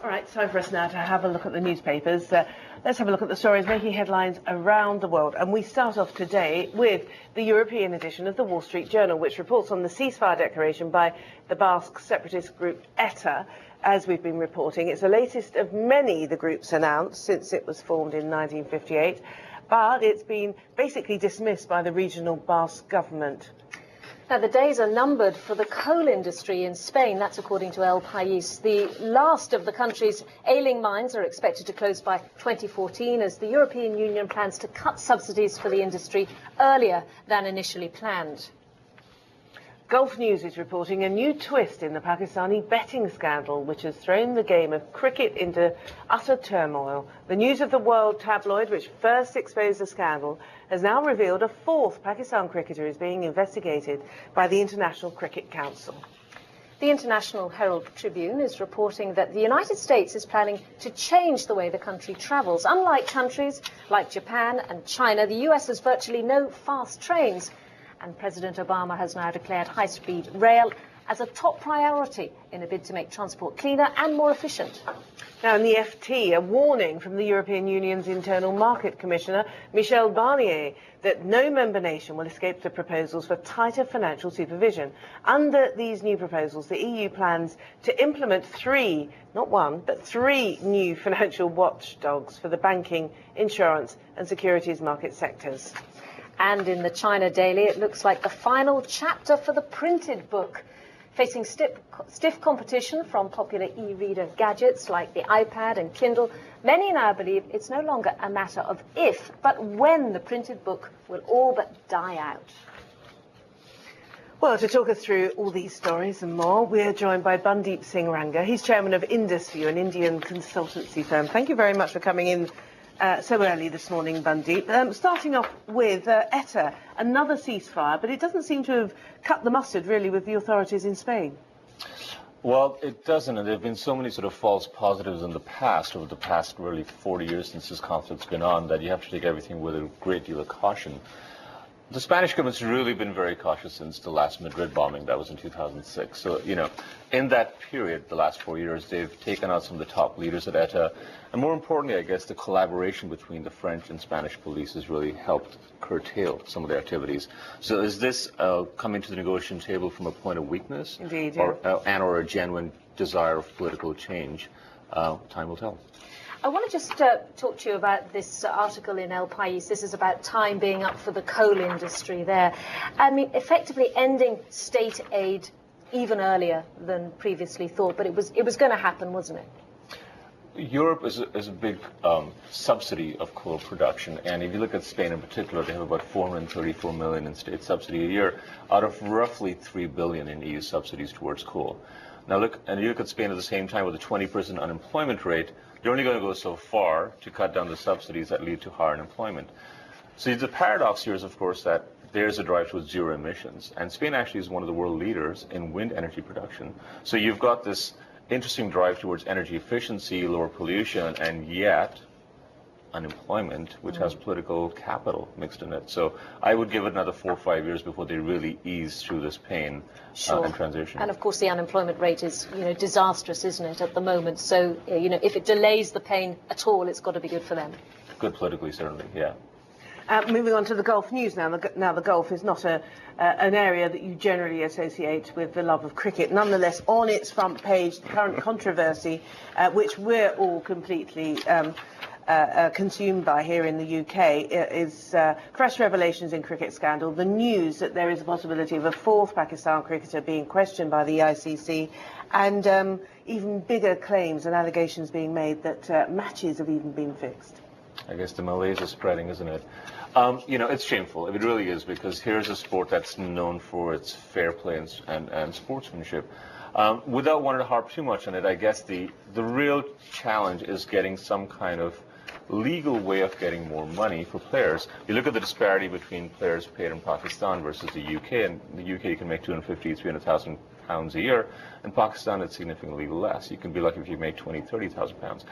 All right, time for us now to have a look at the newspapers. Let's have a look at the stories making headlines around the world. And we start off today with the European edition of the Wall Street Journal, which reports on the ceasefire declaration by the Basque separatist group ETA. As we've been reporting, it's the latest of many the group's announced since it was formed in 1958, but it's been basically dismissed by the regional Basque government. Now, the days are numbered for the coal industry in Spain. That's according to El País. The last of the country's ailing mines are expected to close by 2014 as the European Union plans to cut subsidies for the industry earlier than initially planned. Gulf News is reporting a new twist in the Pakistani betting scandal, which has thrown the game of cricket into utter turmoil. The News of the World tabloid, which first exposed the scandal, has now revealed a fourth Pakistan cricketer is being investigated by the International Cricket Council. The International Herald Tribune is reporting that the United States is planning to change the way the country travels. Unlike countries like Japan and China, the US has virtually no fast trains. And President Obama has now declared high-speed rail as a top priority in a bid to make transport cleaner and more efficient. Now, in the FT, a warning from the European Union's Internal Market Commissioner, Michel Barnier, that no member nation will escape the proposals for tighter financial supervision. Under these new proposals, the EU plans to implement three, not one, but three new financial watchdogs for the banking, insurance and securities market sectors. And in the China Daily, it looks like the final chapter for the printed book. Facing stiff competition from popular e-reader gadgets like the iPad and Kindle, many now believe it's no longer a matter of if, but when the printed book will all but die out. Well, to talk us through all these stories and more, we're joined by Bundeep Singh Rangar. He's chairman of IndusView, an Indian consultancy firm. Thank you very much for coming in so early this morning, Bundeep. Starting off with ETA, another ceasefire, but it doesn't seem to have cut the mustard, really, with the authorities in Spain. Well, it doesn't, and there have been so many sort of false positives in the past, over the past really 40 years since this conflict's been on, that you have to take everything with a great deal of caution. The Spanish government's really been very cautious since the last Madrid bombing. That was in 2006. So, you know, in that period, the last 4 years, they've taken out some of the top leaders at ETA. And more importantly, I guess, the collaboration between the French and Spanish police has really helped curtail some of their activities. So is this coming to the negotiation table from a point of weakness? Indeed, yeah. Or a genuine desire of political change? Time will tell. I want to just talk to you about this article in El País. This is about time being up for the coal industry there. I mean, effectively ending state aid even earlier than previously thought, but it was going to happen, wasn't it? Europe is a big subsidy of coal production, and if you look at Spain in particular, they have about 434 million in state subsidy a year, out of roughly 3 billion in EU subsidies towards coal. Now look, and you look at Spain at the same time with a 20% unemployment rate, you're only going to go so far to cut down the subsidies that lead to higher unemployment. So the paradox here is, of course, that there's a drive towards zero emissions, and Spain actually is one of the world leaders in wind energy production. So you've got this interesting drive towards energy efficiency, lower pollution, and yet unemployment, which has political capital mixed in it. So I would give it another 4 or 5 years before they really ease through this pain and transition. And of course the unemployment rate is, you know, disastrous, isn't it, at the moment? So, you know, if it delays the pain at all, it's got to be good for them. Good politically, certainly, yeah. Moving on to the Gulf News now. Now the Gulf is not an area that you generally associate with the love of cricket. Nonetheless, on its front page, the current controversy, which we're all completely consumed by here in the UK, is fresh revelations in cricket scandal. The news that there is a possibility of a fourth Pakistan cricketer being questioned by the ICC, and even bigger claims and allegations being made that matches have even been fixed. I guess the malaise is spreading, isn't it? You know, it's shameful. It really is, because here's a sport that's known for its fair play and sportsmanship. Without wanting to harp too much on it, I guess the real challenge is getting some kind of legal way of getting more money for players. You look at the disparity between players paid in Pakistan versus the UK. In the UK, you can make 250,000, 300,000 pounds a year. In Pakistan, it's significantly less. You can be lucky if you make 20, 30,000 pounds.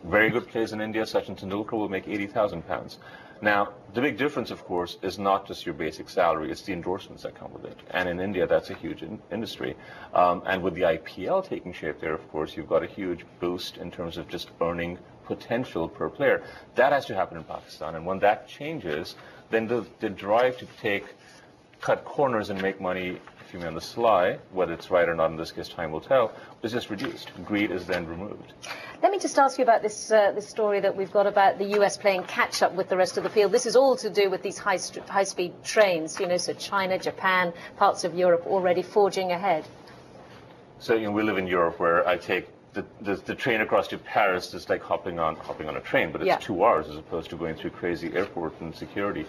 Very good players in India, Sachin Tendulkar will make 80,000 pounds. Now, the big difference, of course, is not just your basic salary, it's the endorsements that come with it. And in India, that's a huge industry. And with the IPL taking shape there, of course, you've got a huge boost in terms of just earning potential per player. That has to happen in Pakistan. And when that changes, then the drive to cut corners and make money, if you may, on the sly, whether it's right or not, in this case, time will tell, is just reduced. Greed is then removed. Let me just ask you about this story that we've got about the US playing catch-up with the rest of the field. This is all to do with these high-speed trains, you know, so China, Japan, parts of Europe already forging ahead. So, we live in Europe where I take the train across to Paris is like hopping on a train, but it's 2 hours as opposed to going through crazy airport and security.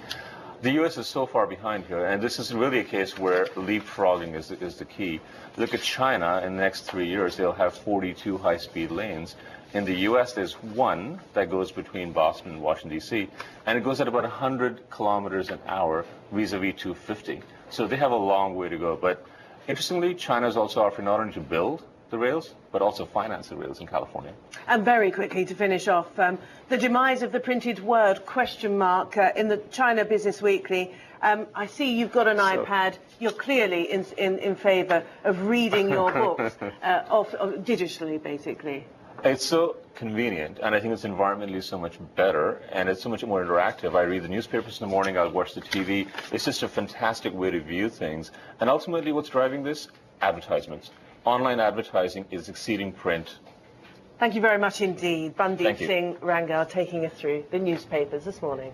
The U.S. is so far behind here, and this is really a case where leapfrogging is the key. Look at China. In the next 3 years, they'll have 42 high-speed lanes. In the U.S., there's one that goes between Boston and Washington, D.C., and it goes at about 100 kilometers an hour vis-a-vis 250. So they have a long way to go. But interestingly, China is also offering not only to build the rails, but also finance the rails in California. And very quickly to finish off, the demise of the printed word ? In the China Business Weekly. I see you've got an iPad. You're clearly in favour of reading your books digitally, basically. It's so convenient, and I think it's environmentally so much better, and it's so much more interactive. I read the newspapers in the morning, I'll watch the TV. It's just a fantastic way to view things. And ultimately, what's driving this? Advertisements. Online advertising is exceeding print. Thank you very much indeed. Bundeep Singh Rangar taking us through the newspapers this morning.